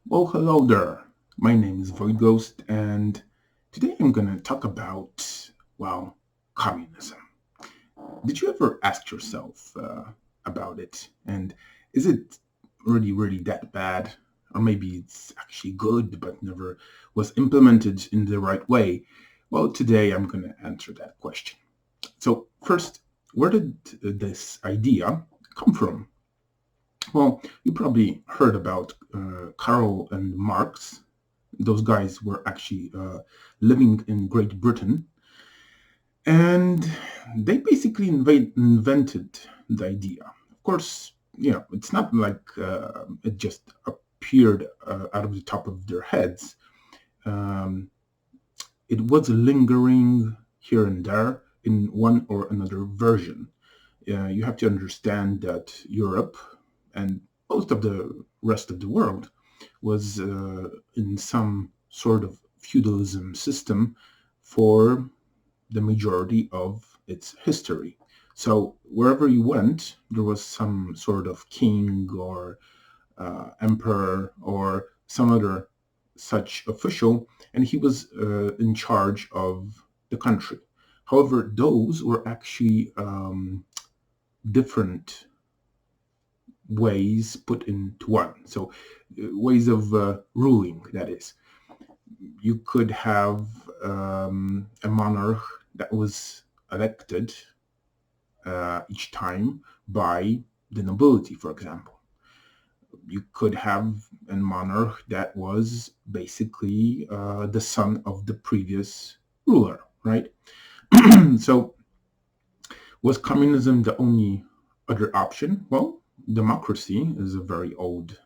Well, hello there. My name is Void Ghost, and today I'm going to talk about, well, communism. Did you ever ask yourself about it? And is it really, really that bad? Or maybe it's actually good, but never was implemented in the right way? Well, today I'm going to answer that question. So, first, where did this idea come from? Well, you probably heard about Karl and Marx. Those guys were actually living in Great Britain, and they basically invented the idea. Of course, it's not like it just appeared out of the top of their heads. Um, it was lingering here and there in one or another version. You have to understand that Europe and most of the rest of the world was in some sort of feudalism system for the majority of its history. So wherever you went, there was some sort of king or emperor or some other such official, and he was in charge of the country. However, those were actually different ways put into one. So, ways of ruling, that is. You could have a monarch that was elected each time by the nobility, for example. You could have a monarch that was basically the son of the previous ruler, right? So, was communism the only other option? Well, democracy is a very old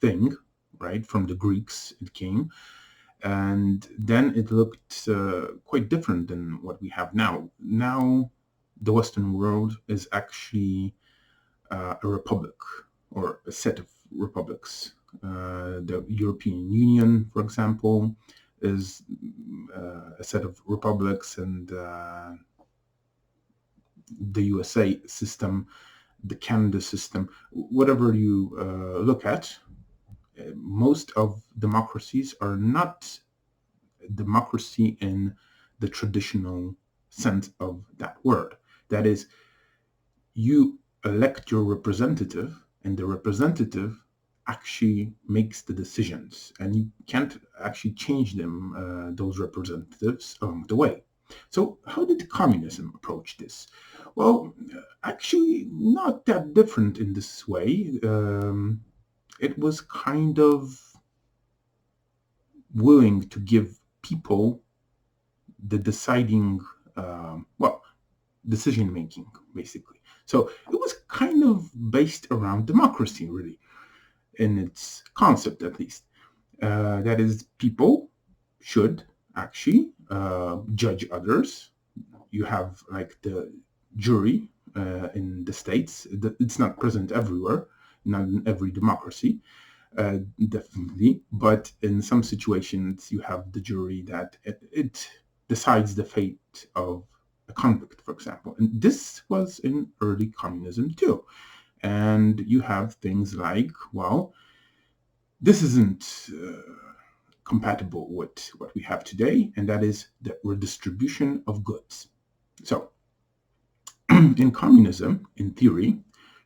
thing, right? From the Greeks, it came. And then it looked quite different than what we have now. Now, the Western world is actually a republic or a set of republics. The European Union, for example, is a set of republics, and the USA system, the Canada system, whatever you look at, most of democracies are not democracy in the traditional sense of that word. That is, you elect your representative, and the representative actually makes the decisions, and you can't actually change them, those representatives, along the way. So, how did communism approach this? Well, actually, not that different in this way. It was kind of willing to give people the deciding, well, decision making, basically. So it was kind of based around democracy, really, in its concept at least. That is, people should actually judge others. You have like the jury in the States. It's not present everywhere, not in every democracy, definitely. But in some situations, you have the jury that it decides the fate of a convict, for example. And this was in early communism too. And you have things like, well, this isn't compatible with what we have today, and that is the redistribution of goods. So, in communism, in theory,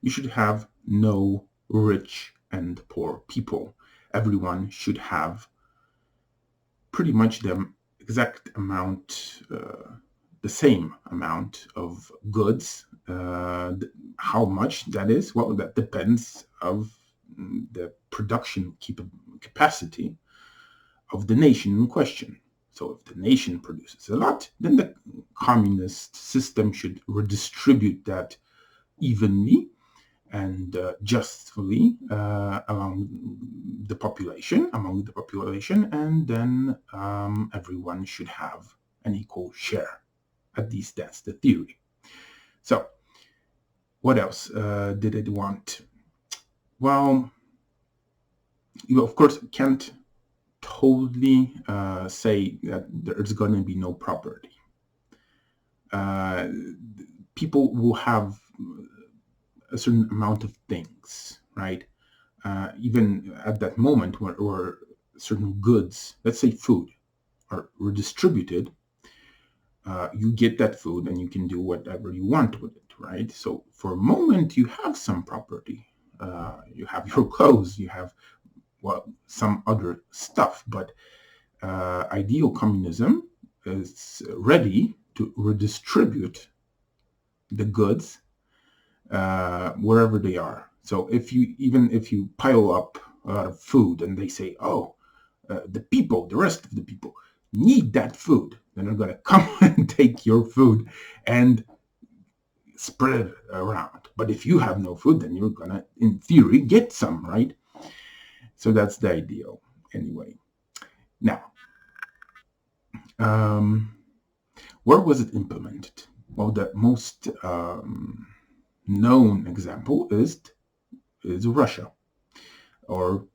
you should have no rich and poor people. Everyone should have pretty much the exact amount, the same amount of goods. How much that is, well, that depends of the production capacity of the nation in question. So if the nation produces a lot, then the communist system should redistribute that evenly and justly among the population, and then everyone should have an equal share. At least that's the theory. So, what else did it want? Well, you of course can't totally say that there's going to be no property. Uh, People will have a certain amount of things, right? even at that moment where certain goods, let's say food, were distributed, you get that food and you can do whatever you want with it, right? So for a moment, you have some property. You have your clothes, you have, well, some other stuff, but ideal communism is ready to redistribute the goods wherever they are. So if you pile up a lot of food and they say, oh, the rest of the people need that food, then they're going to come and take your food and spread it around. But if you have no food, then you're going to, in theory, get some, right? So that's the ideal anyway. Now, um, where was it implemented? Well, the most known example is Russia, or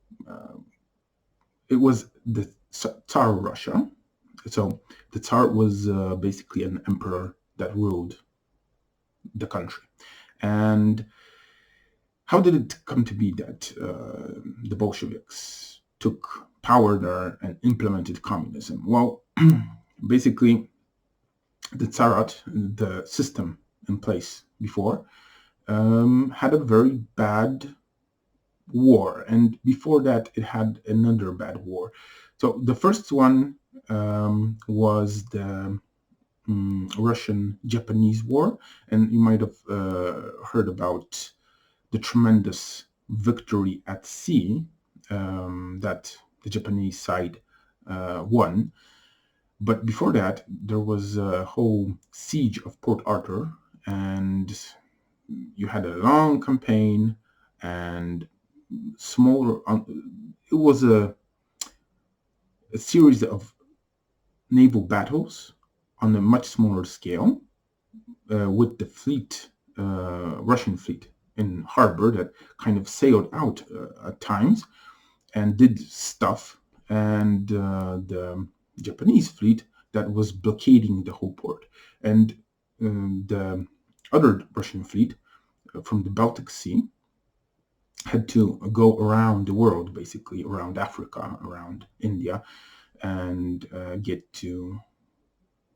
it was the Tsar Russia. So the Tsar was basically an emperor that ruled the country. And how did it come to be that the Bolsheviks took power there and implemented communism? Well, basically, the Tsarat, the system in place before, had a very bad war, and before that it had another bad war. So the first one was the Russian-Japanese war, and you might have heard about the tremendous victory at sea that the Japanese side won. But before that, there was a whole siege of Port Arthur, and you had a long campaign and smaller. It was a series of naval battles on a much smaller scale with the fleet, Russian fleet in harbor that kind of sailed out at times and did stuff, and the Japanese fleet that was blockading the whole port, and the other Russian fleet from the Baltic Sea had to go around the world, basically around Africa, around India, and get to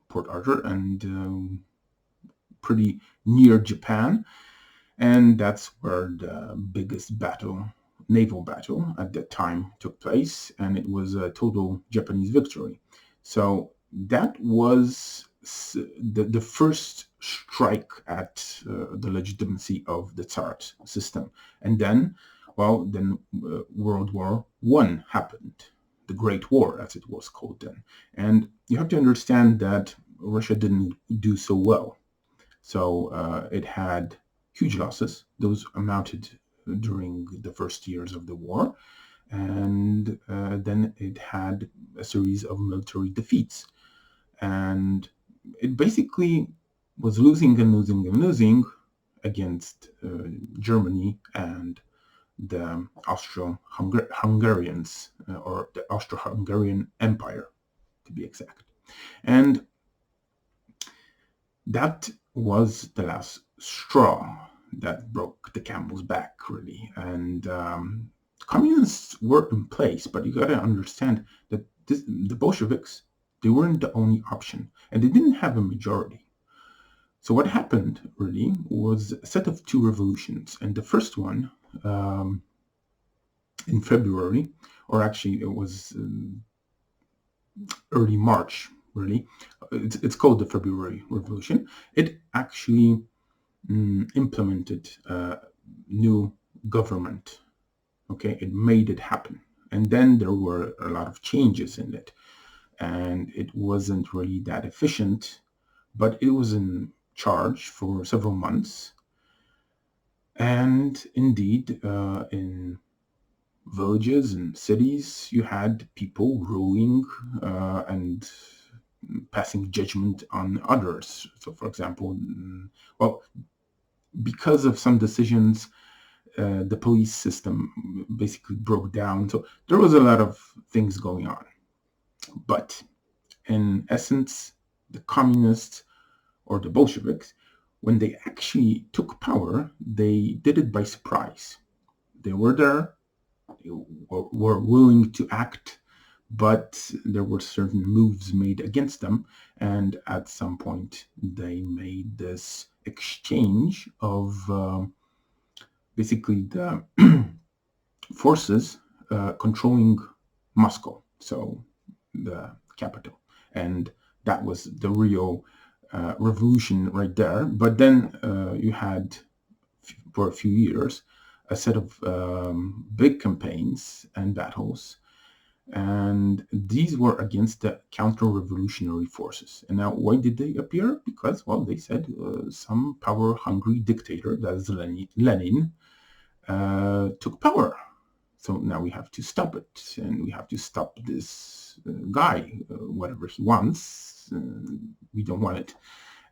Port Arthur and pretty near Japan. And that's where the biggest naval battle at that time took place, and it was a total Japanese victory. So that was the first strike at the legitimacy of the Tsarist system. And then, World War One happened, the Great War, as it was called then. And you have to understand that Russia didn't do so well. So it had huge losses. Those amounted during the first years of the war. And then it had a series of military defeats. And it basically was losing and losing and losing against Germany and the Austro-Hungarians, or the Austro-Hungarian Empire, to be exact. And that was the last straw that broke the camel's back, really. And communists were in place, but you got to understand that the Bolsheviks, they weren't the only option, and they didn't have a majority. So what happened, really, was a set of two revolutions. And the first one, in February, or actually it was early March, really. It's called the February Revolution. It actually implemented a new government. Okay, it made it happen. And then there were a lot of changes in it. And it wasn't really that efficient, but it was in charge for several months. And indeed, in villages and cities, you had people ruling and passing judgment on others. So, for example, because of some decisions, the police system basically broke down. So there was a lot of things going on. But in essence, the communists or the Bolsheviks, when they actually took power, they did it by surprise. They were there, were willing to act, but there were certain moves made against them. And at some point, they made this exchange of basically the forces controlling Moscow, so the capital. And that was the real revolution right there. But then you had, for a few years, a set of big campaigns and battles, and these were against the counter-revolutionary forces. And now, why did they appear? Because, well, they said some power-hungry dictator, that's Lenin, took power. So now we have to stop it, and we have to stop this guy, whatever he wants. We don't want it.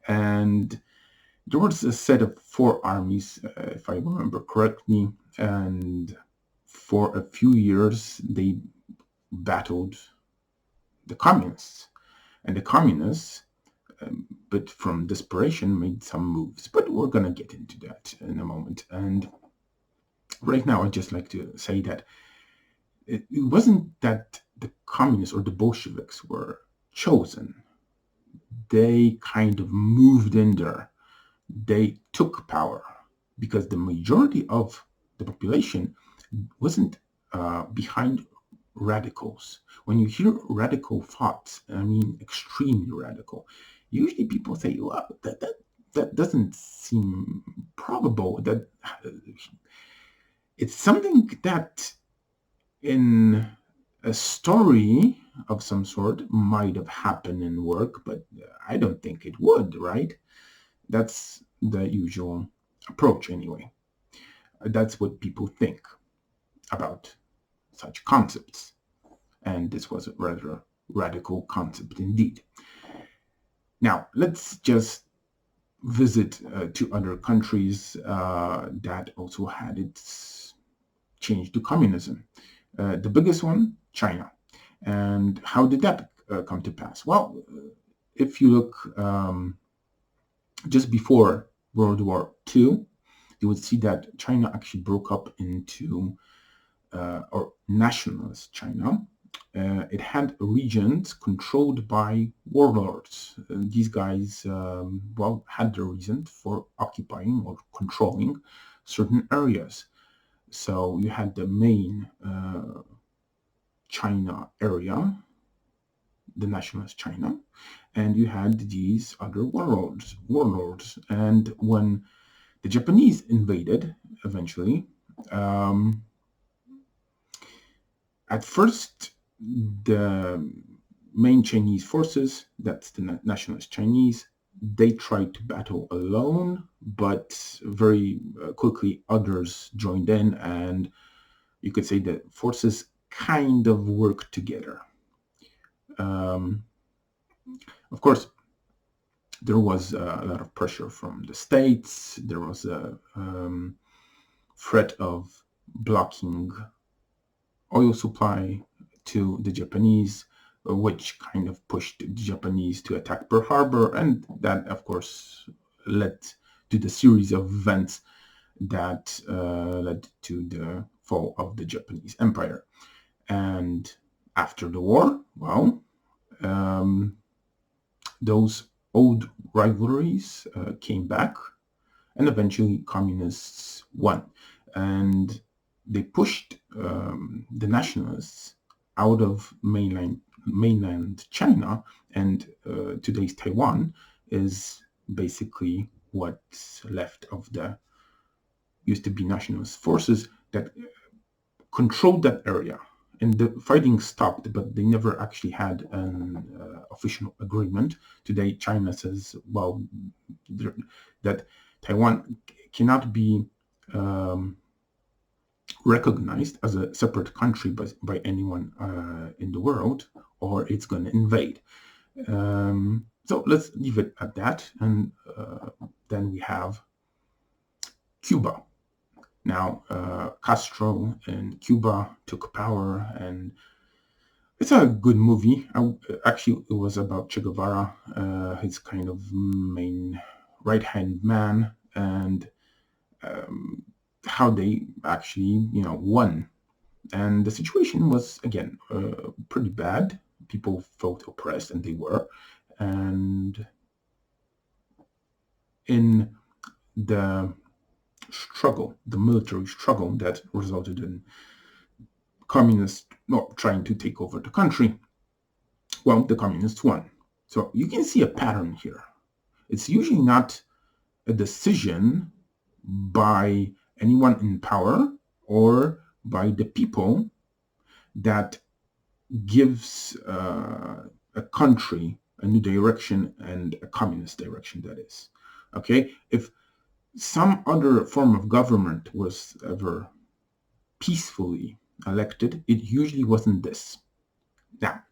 And there was a set of four armies, if I remember correctly, and for a few years they battled the communists. And the communists, but from desperation, made some moves. But we're going to get into that in a moment. And right now, I'd just like to say that it wasn't that the communists or the Bolsheviks were chosen. They kind of moved in there. They took power because the majority of the population wasn't behind radicals. When you hear radical thoughts, I mean extremely radical, usually people say, well, that doesn't seem probable. That it's something that in a story of some sort might have happened in work, but I don't think it would, right? That's the usual approach anyway. That's what people think about such concepts. And this was a rather radical concept indeed. Now, let's just visit two other countries that also had its change to communism. The biggest one, China. And how did that come to pass? Well, if you look just before World War II, you would see that China actually broke up into or nationalist China. It had regions controlled by warlords. These guys, well, had their reason for occupying or controlling certain areas. So you had the main China area, the nationalist China, and you had these other warlords. And when the Japanese invaded, eventually, at first, the main Chinese forces, that's the nationalist Chinese, they tried to battle alone, but very quickly others joined in, and you could say that forces kind of worked together. Of course, there was a lot of pressure from the states. There was a threat of blocking oil supply to the Japanese, which kind of pushed the Japanese to attack Pearl Harbor, and that, of course, led to the series of events that led to the fall of the Japanese Empire. And after the war, well, those old rivalries came back, and eventually communists won. And they pushed the nationalists out of mainland China, and today's Taiwan is basically what's left of the used to be nationalist forces that controlled that area. And the fighting stopped, but they never actually had an official agreement. Today, China says, well, that Taiwan cannot be recognized as a separate country by anyone in the world, or it's going to invade. So let's leave it at that. And then we have Cuba. Now, Castro in Cuba took power, and it's a good movie. Actually, it was about Che Guevara, his kind of main right-hand man, and how they actually, won And the situation was, again, pretty bad. People felt oppressed, and they were. And in the struggle, the military struggle that resulted in communists trying to take over the country, well, the communists won. So you can see a pattern here. It's usually not a decision by anyone in power or by the people that gives a country a new direction, and a communist direction, that is. Okay? If some other form of government was ever peacefully elected, it usually wasn't this. Now,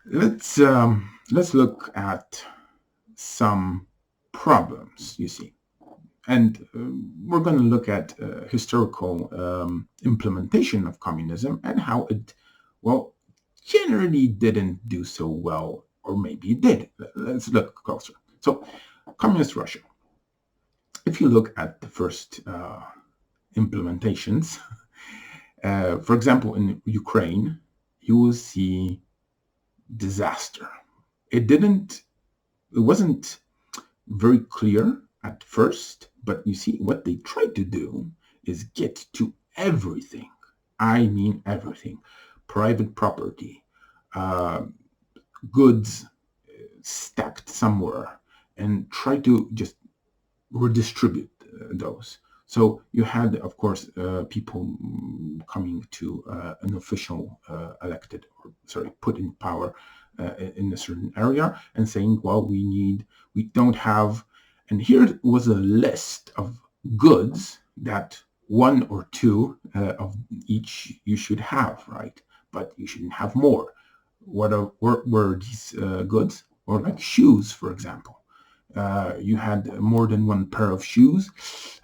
let's look at some problems, you see. And we're going to look at historical implementation of communism and how it, well, generally didn't do so well, or maybe it did. Let's look closer. So, communist Russia. If you look at the first implementations, for example, in Ukraine, you will see disaster. It wasn't very clear at first, but you see, what they tried to do is get to everything. I mean everything. Private property, uh, goods stacked somewhere, and try to just redistribute those. So you had, of course, people coming to an official elected, or sorry, put in power in a certain area, and saying, well, we don't have, and here was a list of goods that one or two of each you should have, right? But you shouldn't have more. Were these goods? Or like shoes, for example. You had more than one pair of shoes.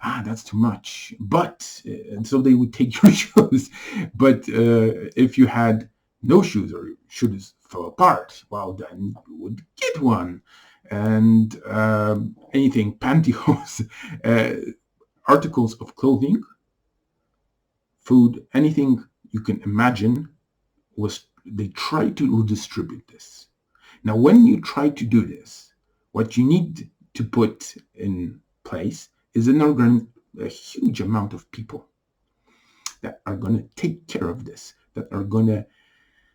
That's too much. But, and so they would take your shoes. But if you had no shoes, or your shoes fell apart, well, then you would get one. And anything, pantyhose, articles of clothing, food, anything you can imagine, they try to redistribute this. Now, when you try to do this, what you need to put in place is a huge amount of people that are going to take care of this, that are going to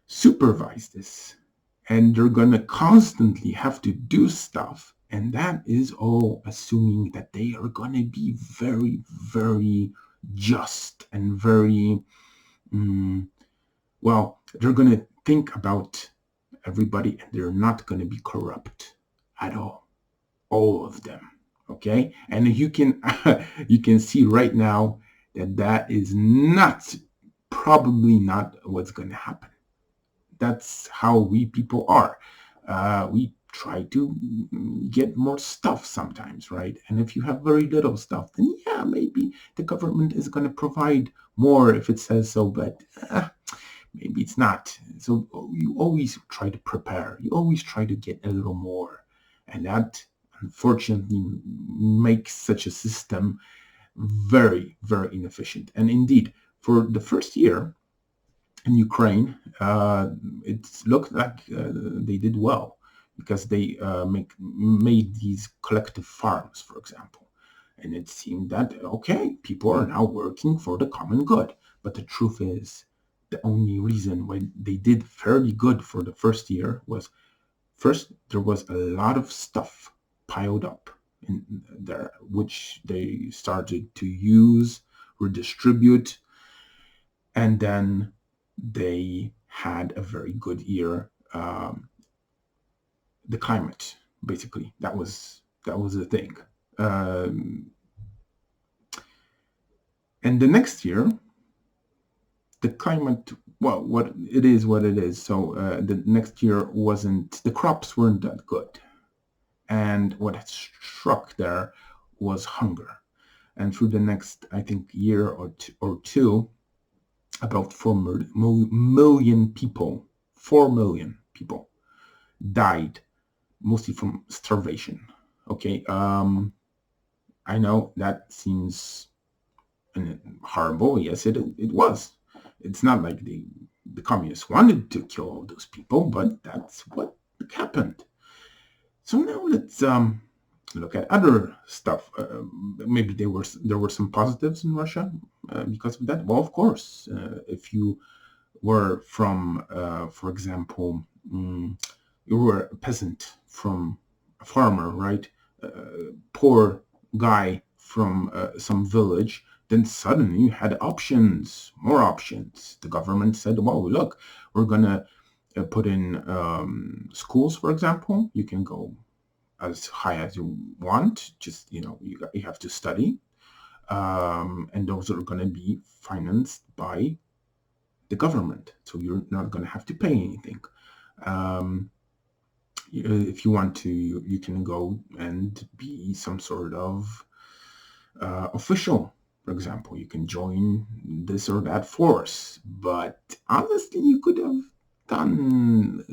supervise this, and they're going to constantly have to do stuff. And that is all assuming that they are going to be very, very just and very, well, they're going to think about everybody, and they're not going to be corrupt at all of them. Okay, and you can you can see right now that is probably not what's going to happen. That's how we people are. We try to get more stuff sometimes, right? And if you have very little stuff, then yeah, maybe the government is going to provide more if it says so, but maybe it's not. So you always try to prepare. You always try to get a little more. And that, unfortunately, makes such a system very, very inefficient. And indeed, for the first year in Ukraine, it looked like they did well, because they made these collective farms, for example. And it seemed that, okay, people are now working for the common good. But the truth is, the only reason why they did fairly good for the first year was, first, there was a lot of stuff piled up in there, which they started to use, redistribute, and then they had a very good year. The climate, basically, that was the thing. And the next year, the climate, well, what it is. So the next year the crops weren't that good. And what had struck there was hunger. And through the next, I think, year or two, about 4 million people died, mostly from starvation. Okay, I know that seems horrible. Yes, it was. It's not like the communists wanted to kill all those people, but that's what happened. So now let's look at other stuff. Maybe there were some positives in Russia because of that. Well, of course, if you were from, for example, you were a peasant from a farmer, right? Poor guy from some village, then suddenly you had options, more options. The government said, well, look, we're going to put in schools, for example. You can go as high as you want, just, you have to study. And those are going to be financed by the government. So you're not going to have to pay anything. If you want to, you can go and be some sort of official. For example, you can join this or that force. But honestly, you could have done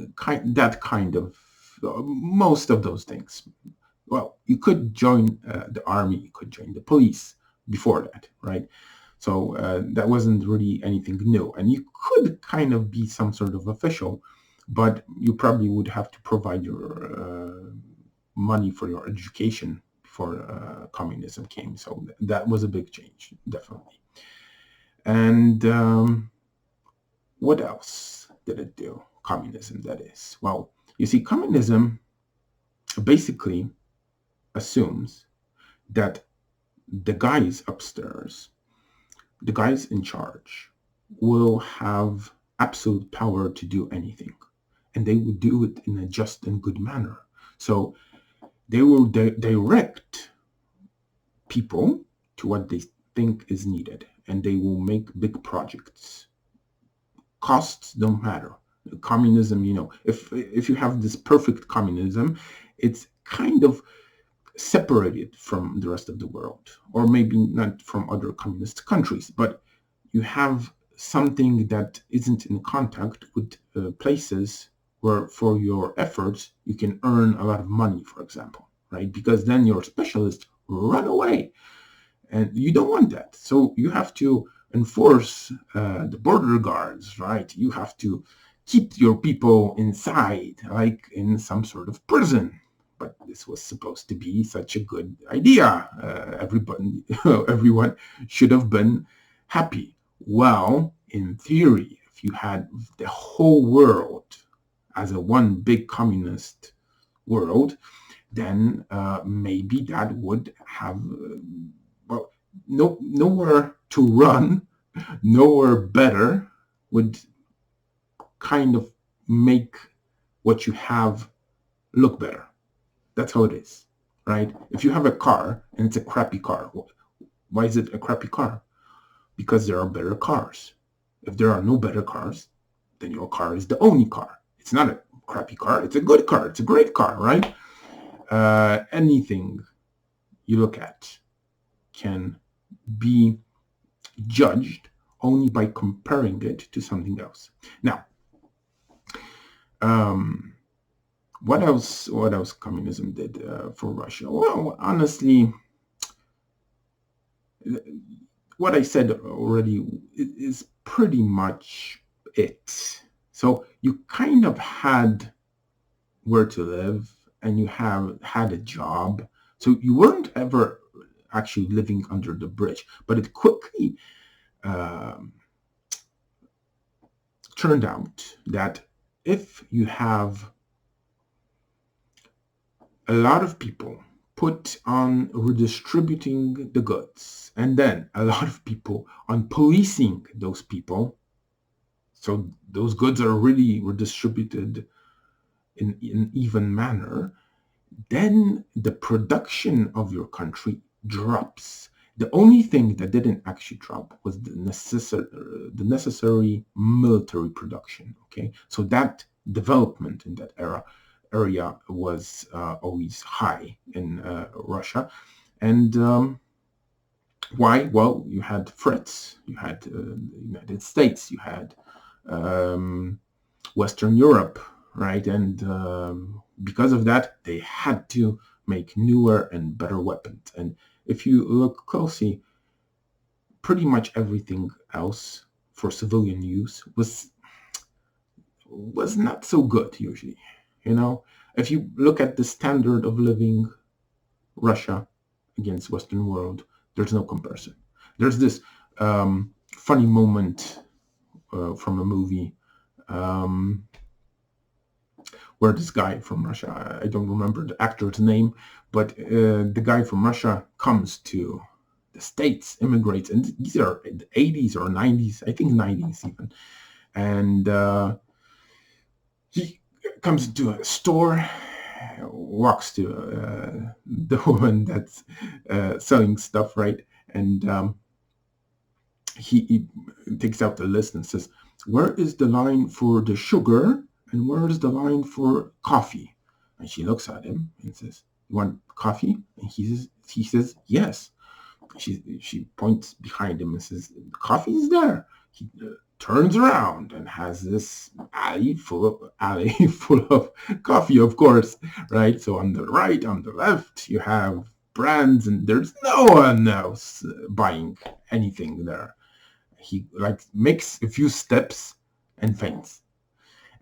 that kind of most of those things. Well, you could join the army, you could join the police before that, right? So that wasn't really anything new. And you could kind of be some sort of official, but you probably would have to provide your money for your education before communism came. So that was a big change, definitely. And what else did it do? Communism, that is. Well, you see, communism basically assumes that the guys upstairs, the guys in charge, will have absolute power to do anything, and they will do it in a just and good manner. So they will direct people to what they think is needed, and they will make big projects. Costs don't matter. Communism, if you have this perfect communism, it's kind of separated from the rest of the world, or maybe not from other communist countries, but you have something that isn't in contact with places where for your efforts you can earn a lot of money, for example, right? Because then your specialists run away, and you don't want that. So you have to enforce the border guards, right? You have to keep your people inside, like in some sort of prison. But this was supposed to be such a good idea. Everyone should have been happy. Well, in theory, if you had the whole world as a one big communist world, then maybe that would have nowhere to run, nowhere better, would kind of make what you have look better. That's how it is, right? If you have a car and it's a crappy car, why is it a crappy car? Because there are better cars. If there are no better cars, then your car is the only car. It's not a crappy car. It's a good car. It's a great car, right? Anything you look at can be judged only by comparing it to something else. Now, what else communism did for Russia? Well, honestly, what I said already is pretty much it. So you kind of had where to live, and you have had a job. So you weren't ever actually living under the bridge, but it quickly turned out that if you have a lot of people put on redistributing the goods, and then a lot of people on policing those people, so those goods are really redistributed in an even manner, then the production of your country drops. The only thing that didn't actually drop was the necessary military production. Okay, so that development in that area was always high in Russia, and why? Well, you had threats. You had the United States. You had Western Europe, right? And because of that, they had to make newer and better weapons. And if you look closely, pretty much everything else for civilian use was not so good usually. You know, if you look at the standard of living Russia against Western world, there's no comparison. There's this funny moment from a movie um, where this guy from Russia, I don't remember the actor's name, but the guy from Russia comes to the States, immigrates, and these are in the 80s or 90s, I think 90s even. And he comes to a store, walks to the woman that's selling stuff, right? And he takes out the list and says, "Where is the line for the sugar and where is the line for coffee?" And she looks at him and says, "You want coffee?" And he says yes. She points behind him and says, "Coffee is there." He turns around and has this alley full of coffee, of course, right? So on the right, on the left, you have brands, and there's no one else buying anything there. He like makes a few steps and faints,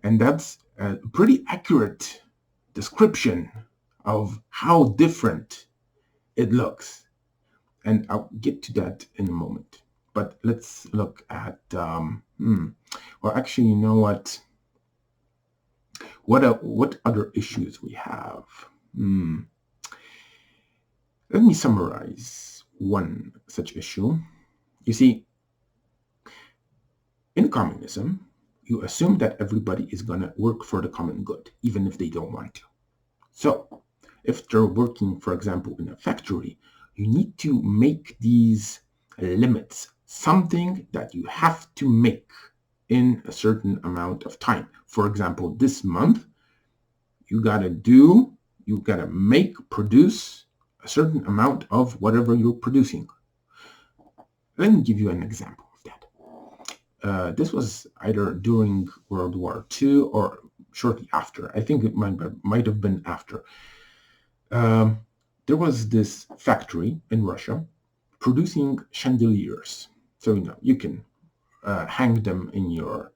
and that's a pretty accurate description of how different it looks, and I'll get to that in a moment. But let's look at well, actually, you know what other issues we have. Let me summarize one such issue. You see, in communism, you assume that everybody is going to work for the common good, even if they don't want to. So, if they're working, for example, in a factory, you need to make these limits, something that you have to make in a certain amount of time. For example, this month, you gotta produce a certain amount of whatever you're producing. Let me give you an example of that. This was either during World War II or shortly after. I think it might have been after. There was this factory in Russia producing chandeliers. So, you can hang them in your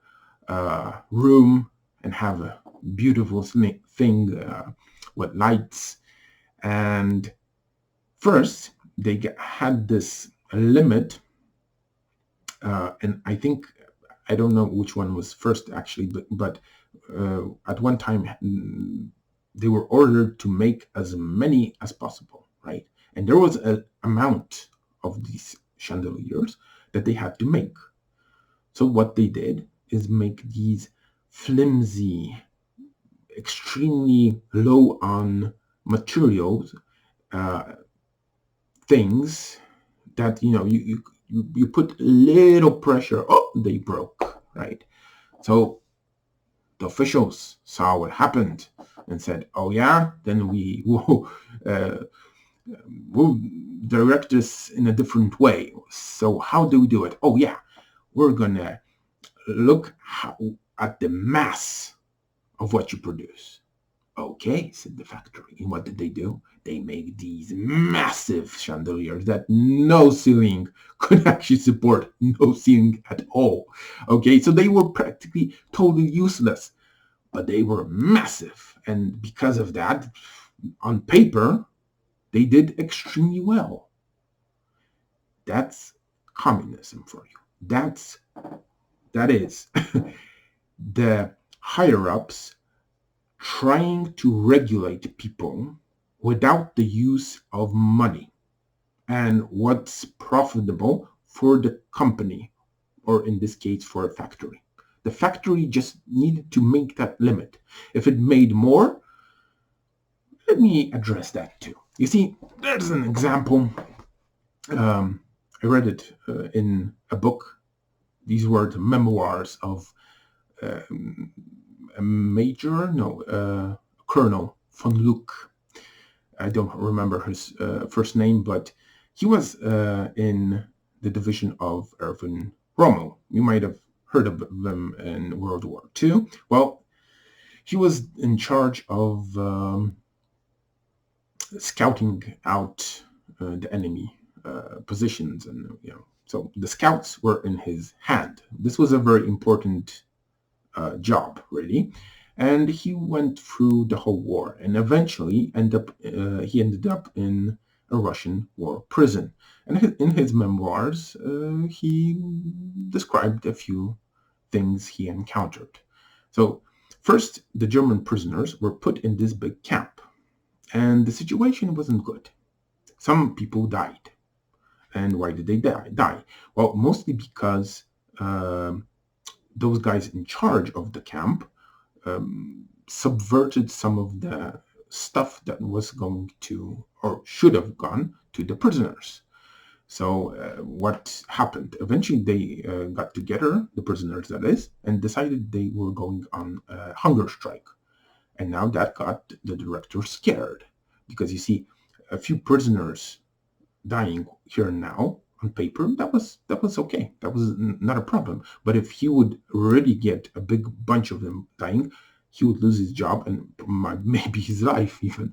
room and have a beautiful thing with lights. And first, they had this limit, and I don't know which one was first actually, but at one time they were ordered to make as many as possible, right? And there was an amount of these chandeliers that they had to make. So what they did is make these flimsy, extremely low on materials things that you put little pressure, oh, they broke, right? So the officials saw what happened and said, "Oh yeah, then we will we'll direct this in a different way." So how do we do it? Oh yeah, we're gonna look at the mass of what you produce. Okay, said the factory. And what did they do? They make these massive chandeliers that no ceiling could actually support, no ceiling at all. Okay, so they were practically totally useless, but they were massive. And because of that, on paper, they did extremely well. That's communism for you. That is the higher ups trying to regulate people without the use of money and what's profitable for the company, or in this case, for a factory. The factory just needed to make that limit. If it made more, let me address that too. You see, there's an example. I read it in a book. These were the memoirs of Colonel von Luke. I don't remember his first name, but he was in the division of Erwin Rommel. You might have heard of them in World War II. Well, he was in charge of scouting out the enemy positions and So the scouts were in his hand. This was a very important job, really. And he went through the whole war and eventually he ended up in a Russian war prison. And in his memoirs, he described a few things he encountered. So, first, the German prisoners were put in this big camp, and the situation wasn't good. Some people died. And why did they die? Well, mostly because um, those guys in charge of the camp subverted some of the stuff that was going to or should have gone to the prisoners. So what happened? Eventually, they got together, the prisoners that is, and decided they were going on a hunger strike. And now that got the director scared because you see, a few prisoners dying here and now on paper, that was okay. That was not a problem. But if he would really get a big bunch of them dying, he would lose his job and maybe his life even.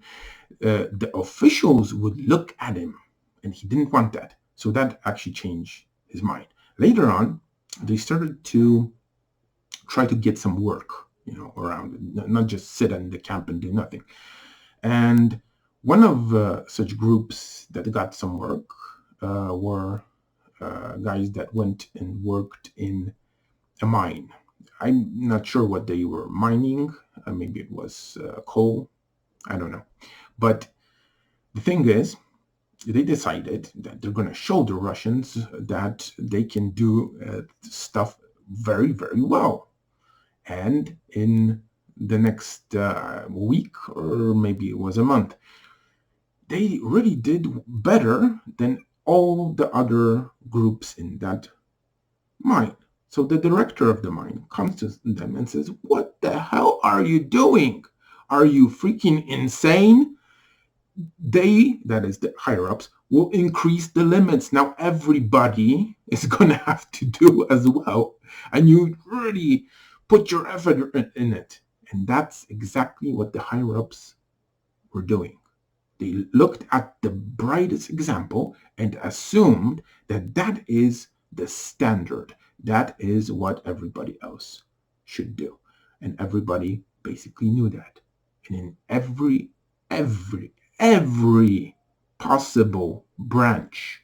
The officials would look at him, and he didn't want that. So that actually changed his mind. Later on, they started to try to get some work, around, not just sit in the camp and do nothing. And one of such groups that got some work were guys that went and worked in a mine. I'm not sure what they were mining. Maybe it was coal. I don't know. But the thing is, they decided that they're going to show the Russians that they can do stuff very, very well. And in the next week, or maybe it was a month, they really did better than all the other groups in that mine. So the director of the mine comes to them and says, "What the hell are you doing? Are you freaking insane?" They, that is the higher ups, will increase the limits. Now everybody is going to have to do as well. And you really put your effort in it. And that's exactly what the higher ups were doing. They looked at the brightest example and assumed that that is the standard. That is what everybody else should do. And everybody basically knew that. And in every possible branch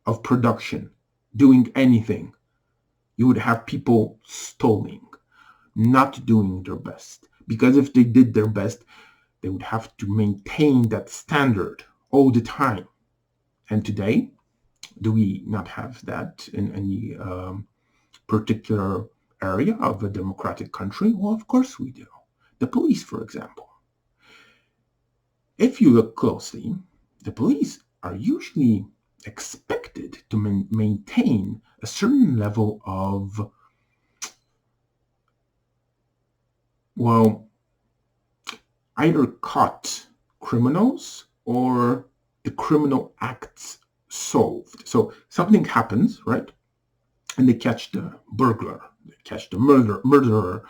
of production, doing anything, you would have people stalling, not doing their best. Because if they did their best, they would have to maintain that standard all the time. And today, do we not have that in any particular area of a democratic country? Well, of course we do. The police, for example. If you look closely, the police are usually expected to maintain a certain level of, well, either caught criminals or the criminal acts solved. So something happens, right? And they catch the burglar, they catch the murderer,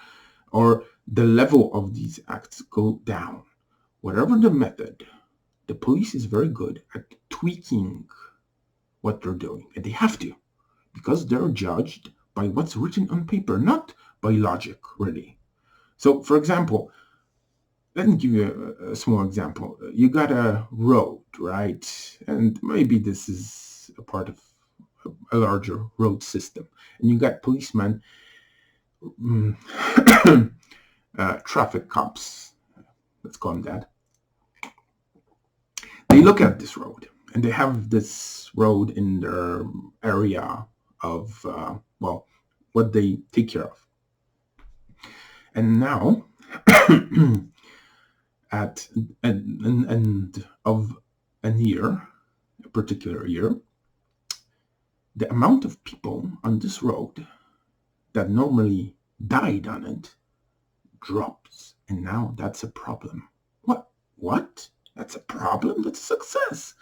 or the level of these acts go down. Whatever the method, the police is very good at tweaking what they're doing. And they have to, because they're judged by what's written on paper, not by logic, really. So, for example, let me give you a small example. You got a road, right? And maybe this is a part of a larger road system. And you got policemen, traffic cops, let's call them that. They look at this road and they have this road in their area of, what they take care of. And now, at an end of a year, a particular year, the amount of people on this road that normally died on it drops. And now that's a problem. What? That's a problem? That's a success.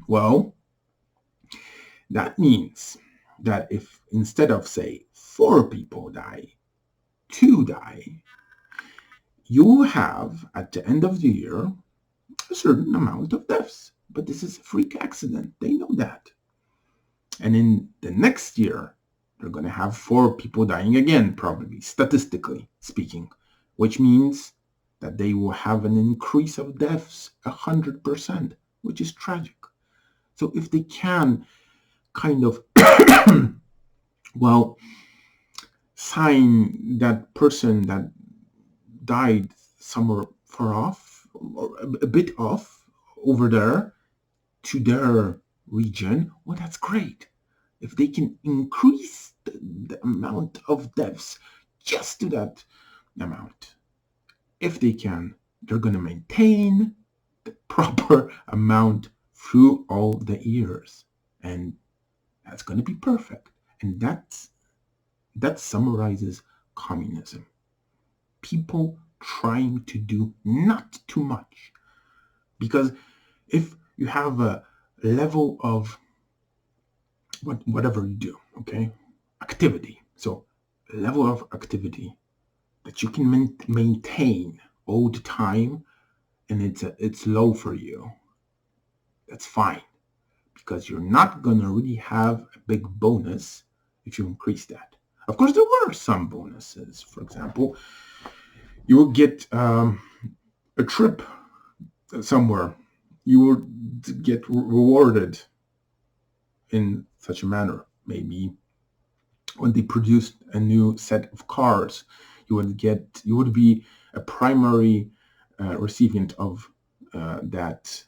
Well, that means that if instead of, say, 4 people die, 2 die, you have, at the end of the year, a certain amount of deaths. But this is a freak accident. They know that. And in the next year, they're going to have 4 people dying again, probably, statistically speaking, which means that they will have an increase of deaths 100%, which is tragic. So if they can kind of, well, sign that person that died somewhere far off, or a bit off over there to their region, well, that's great. If they can increase the amount of deaths just to that amount, if they can, they're going to maintain the proper amount through all the years. And that's going to be perfect. And that summarizes communism. People trying to do not too much. Because if you have a level of whatever you do, okay, activity. So a level of activity that you can maintain all the time, and it's low for you. That's fine, because you're not gonna really have a big bonus if you increase that. Of course, there were some bonuses. For example, you will get a trip somewhere. You would get rewarded in such a manner. Maybe when they produced a new set of cars, you would be a primary recipient of that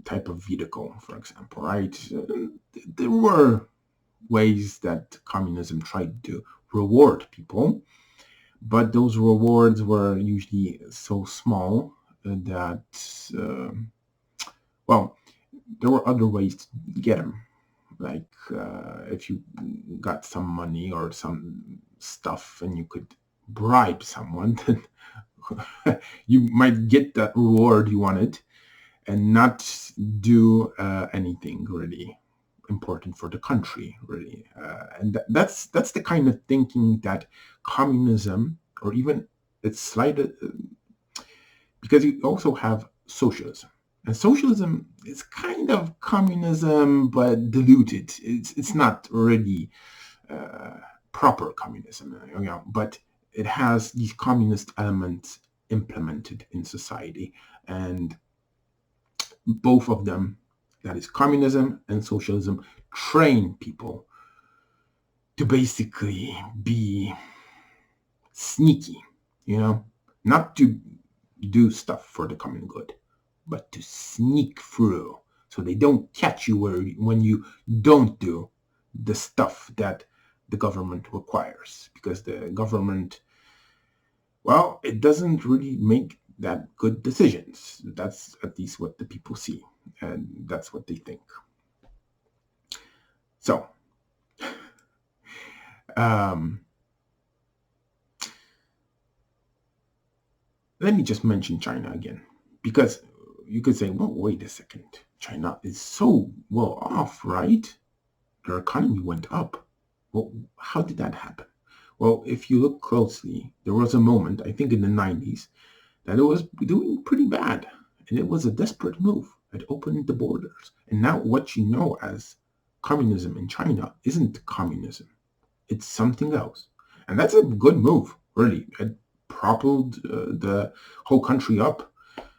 type of vehicle, for example, right? There were ways that communism tried to reward people, but those rewards were usually so small that, well, there were other ways to get them. Like if you got some money or some stuff and you could bribe someone, then you might get that reward you wanted and not do anything really important for the country, really. And that's the kind of thinking that communism, or even it's slight, because you also have socialism. And socialism is kind of communism, but diluted. It's not really proper communism, but it has these communist elements implemented in society. And both of them, that is communism and socialism, train people to basically be sneaky, not to do stuff for the common good, but to sneak through so they don't catch you when you don't do the stuff that the government requires. Because the government, well, it doesn't really make that good decisions. That's at least what the people see, and that's what they think. So, let me just mention China again, because you could say, well, wait a second. China is so well off, right? Their economy went up. Well, how did that happen? Well, if you look closely, there was a moment, I think in the 90s, that it was doing pretty bad. And it was a desperate move. It opened the borders. And now what you know as communism in China isn't communism. It's something else. And that's a good move, really. It propelled the whole country up.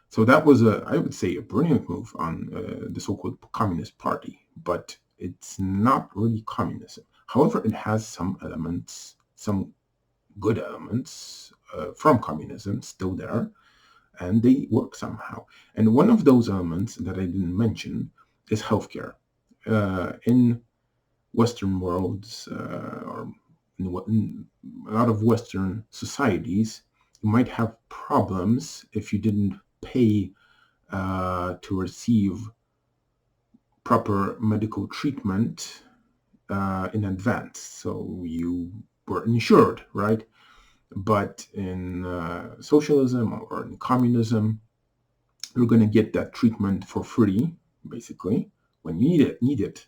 So that was, I would say, a brilliant move on the so-called Communist Party. But it's not really communism. However, it has some elements, some good elements from communism still there, and they work somehow. And one of those elements that I didn't mention is healthcare. In Western worlds, or in a lot of Western societies, you might have problems if you didn't pay to receive proper medical treatment in advance. So you were insured, right? But in socialism or in communism, you're going to get that treatment for free, basically, when you need it.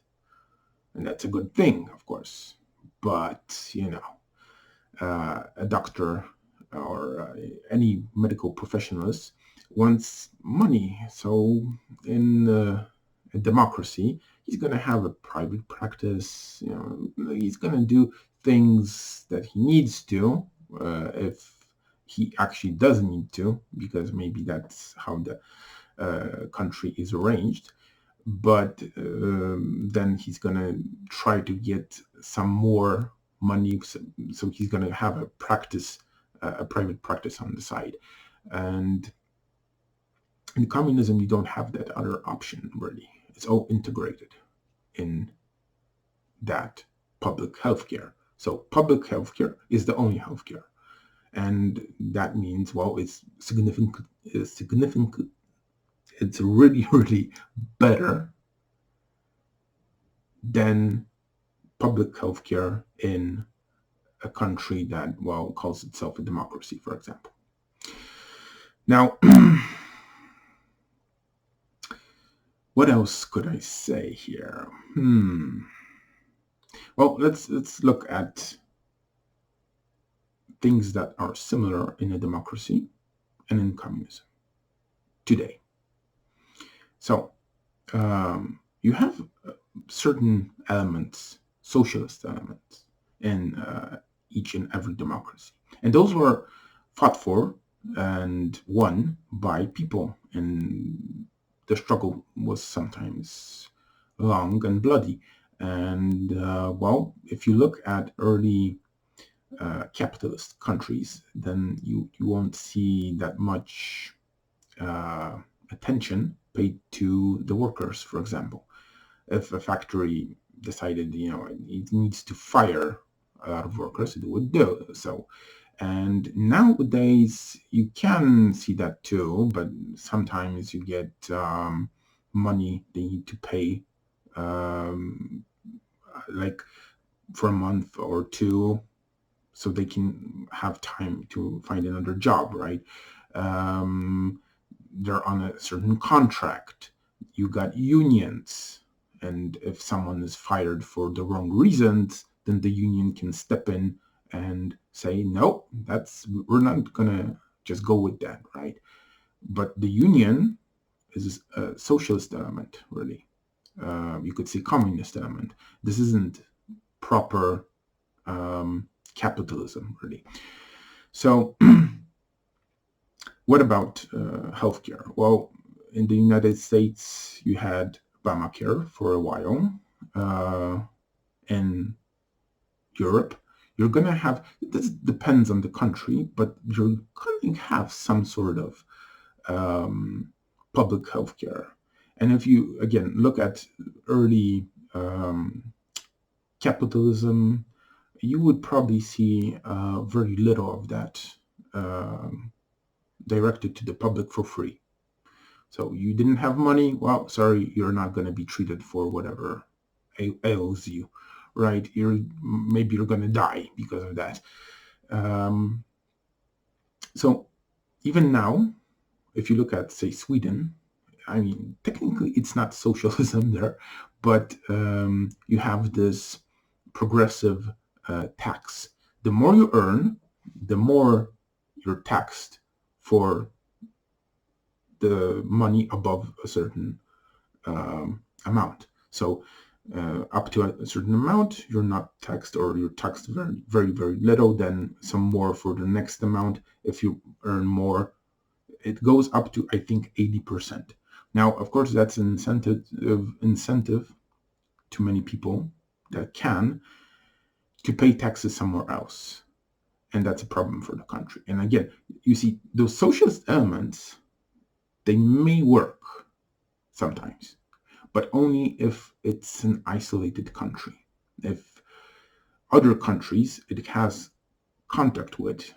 And that's a good thing, of course. But, a doctor or any medical professionalist wants money. So in a democracy, he's going to have a private practice. He's going to do things that he needs to, if he actually does need to, because maybe that's how the country is arranged. But then he's going to try to get some more money, so he's going to have a private practice on the side. And in communism, you don't have that other option, really. It's all integrated in that public healthcare. So public healthcare is the only healthcare. And that means, well, it's significant. It's really, really better than public healthcare in a country that, well, calls itself a democracy, for example. Now, what else could I say here? Well, let's look at things that are similar in a democracy and in communism today. So you have certain elements, socialist elements, in each and every democracy. And those were fought for and won by people. And the struggle was sometimes long and bloody. And, well, if you look at early capitalist countries, then you won't see that much attention paid to the workers, for example. If a factory decided, it needs to fire a lot of workers, it would do so. And nowadays, you can see that too, but sometimes you get money they need to pay, like for a month or two, so they can have time to find another job, right? They're on a certain contract. You got unions. And if someone is fired for the wrong reasons, then the union can step in and say, no, we're not gonna just go with that, right? But the union is a socialist element, really. You could say communist element. This isn't proper capitalism, really. So what about healthcare? Well, in the United States, you had Obamacare for a while. In Europe, you're going to have, this depends on the country, but you're going to have some sort of public health care. And if you, again, look at early capitalism, you would probably see very little of that directed to the public for free. So you didn't have money, well, sorry, you're not going to be treated for whatever ails you, right? Maybe you're going to die because of that. So even now, if you look at, say, Sweden, I mean, technically it's not socialism there, but you have this progressive tax. The more you earn, the more you're taxed for the money above a certain amount. So up to a certain amount, you're not taxed, or you're taxed very, very, very little, then some more for the next amount. If you earn more, it goes up to, I think, 80%. Now, of course, that's an incentive to many people that can to pay taxes somewhere else. And that's a problem for the country. And again, you see, those socialist elements, they may work sometimes, but only if it's an isolated country. If other countries it has contact with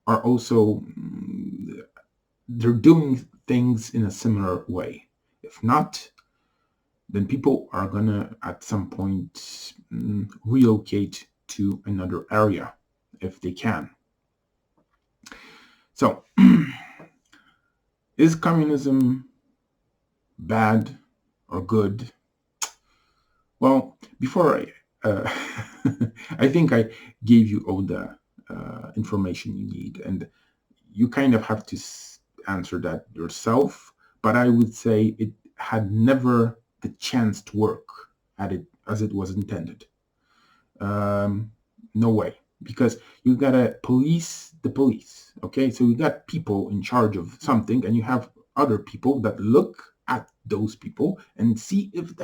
are also, they're doing things in a similar way. If not, then people are gonna at some point relocate to another area if they can. So is communism bad or good? Well, before I think I gave you all the information you need, and you kind of have to answer that yourself. But I would say it had never a chance to work at it as it was intended. No way, because you gotta police the police. Okay, so you got people in charge of something, and you have other people that look at those people and see if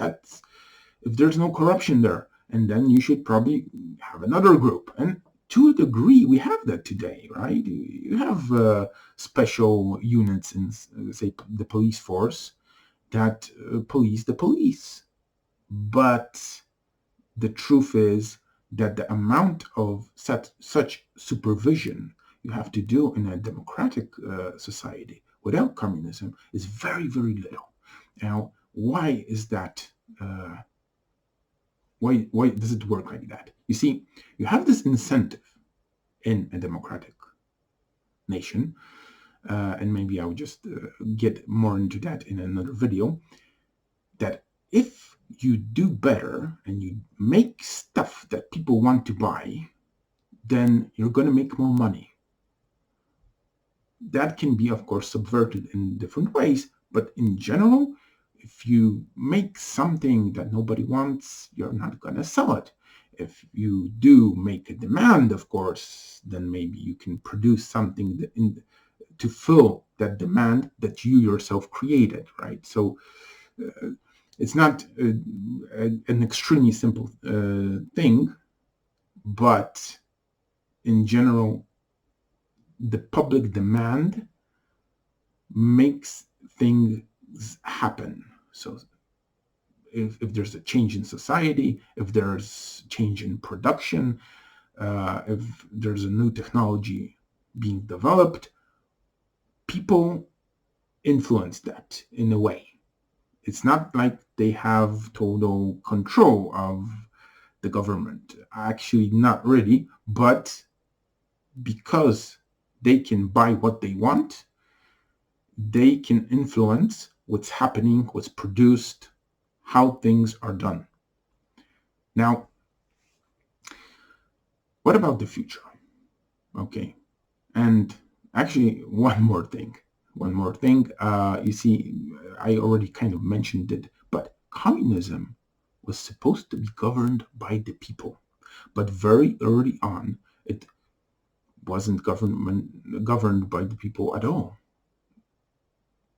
there's no corruption there, and then you should probably have another group. And to a degree, we have that today, right? You have special units in, say, the police force that police the police. But the truth is that the amount of such supervision you have to do in a democratic society without communism is very, very little. Now, why is that? Why does it work like that? You see, you have this incentive in a democratic nation, and maybe I'll just get more into that in another video, that if you do better and you make stuff that people want to buy, then you're going to make more money. That can be, of course, subverted in different ways, but in general, if you make something that nobody wants, you're not going to sell it. If you do make a demand, of course, then maybe you can produce something to fill that demand that you yourself created, right? So it's not an extremely simple thing, but in general, the public demand makes things happen. So if there's a change in society, if there's change in production, if there's a new technology being developed, people influence that in a way. It's not like they have total control of the government. Actually, not really, but because they can buy what they want, they can influence what's happening, what's produced, how things are done. Now, what about the future? Okay. And actually, one more thing. You see, I already kind of mentioned it, but communism was supposed to be governed by the people. But very early on, it wasn't governed by the people at all.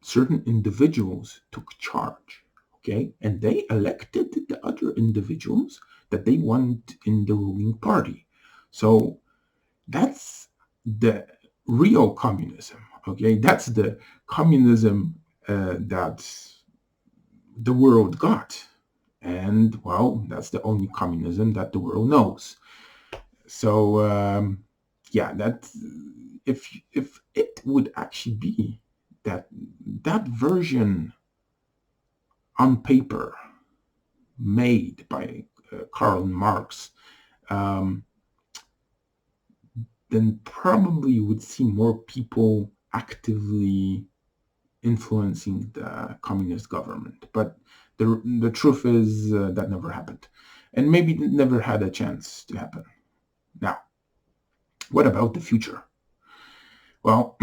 Certain individuals took charge, okay? And they elected the other individuals that they want in the ruling party. So that's the real communism, okay? That's the communism that the world got. And, well, that's the only communism that the world knows. So, yeah, that if it would actually be that version on paper made by Karl Marx, then probably you would see more people actively influencing the communist government. But the truth is that never happened. And maybe it never had a chance to happen. Now, what about the future? Well,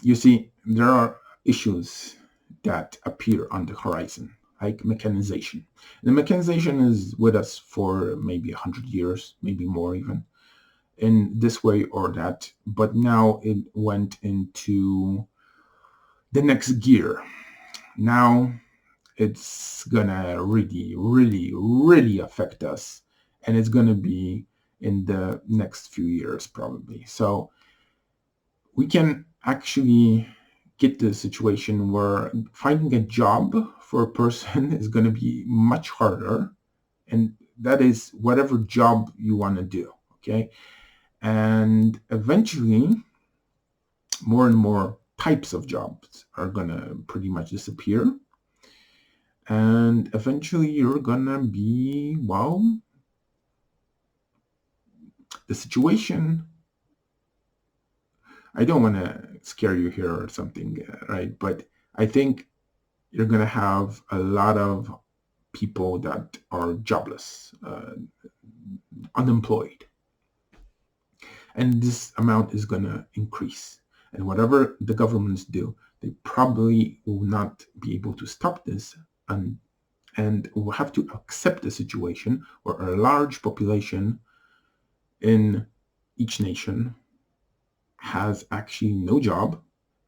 you see, there are issues that appear on the horizon, like mechanization. The mechanization is with us for maybe 100 years, maybe more even, in this way or that. But now it went into the next gear. Now it's gonna really, really, really affect us, and it's gonna be in the next few years probably. So we can actually get to a situation where finding a job for a person is going to be much harder, and that is whatever job you want to do, okay? And eventually, more and more types of jobs are going to pretty much disappear, and eventually you're going to be, well, the situation, I don't want to scare you here or something, right? But I think you're going to have a lot of people that are jobless, unemployed. And this amount is going to increase. And whatever the governments do, they probably will not be able to stop this and we have to accept a situation where a large population in each nation has actually no job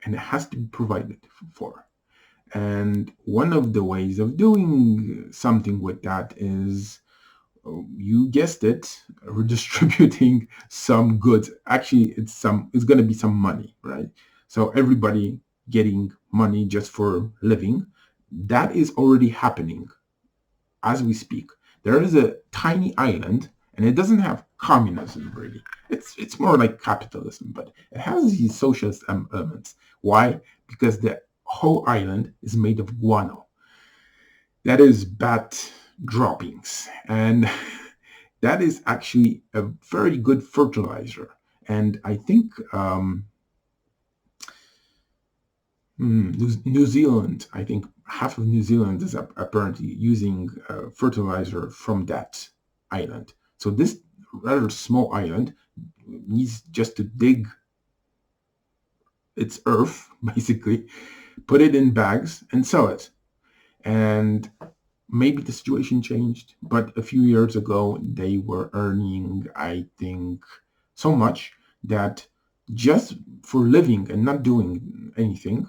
and it has to be provided for. And one of the ways of doing something with that is, you guessed it, redistributing some goods. Actually, it's going to be some money, right? So everybody getting money just for living. That is already happening as we speak. There is a tiny island, and it doesn't have communism really. It's more like capitalism, but it has these socialist elements. Why? Because the whole island is made of guano. That is bat droppings, and that is actually a very good fertilizer. And I think New Zealand, I think half of New Zealand is apparently using fertilizer from that island. So this rather small island needs just to dig its earth, basically, put it in bags and sell it. And maybe the situation changed, but a few years ago, they were earning, I think, so much that just for living and not doing anything,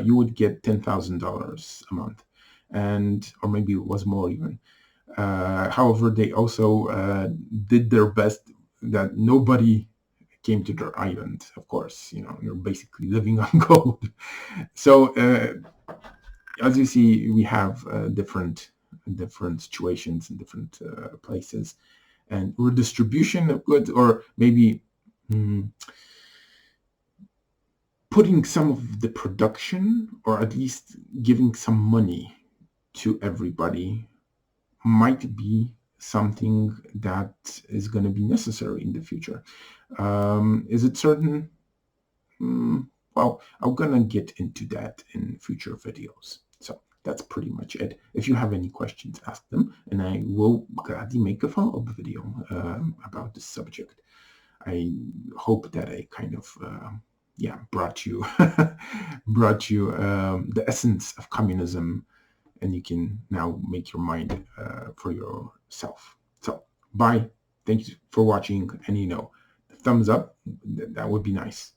you would get $10,000 a month, and or maybe it was more even. However, they also did their best that nobody came to their island. Of course, you're basically living on gold. So as you see, we have different situations in different places, and redistribution of goods, or maybe putting some of the production, or at least giving some money to everybody, might be something that is going to be necessary in the future. Is it certain? Well, I'm going to get into that in future videos. So that's pretty much it. If you have any questions, ask them, and I will gladly make a follow-up video about this subject. I hope that I kind of brought you the essence of communism, and you can now make your mind for yourself. So bye. Thank you for watching, and thumbs up, that would be nice.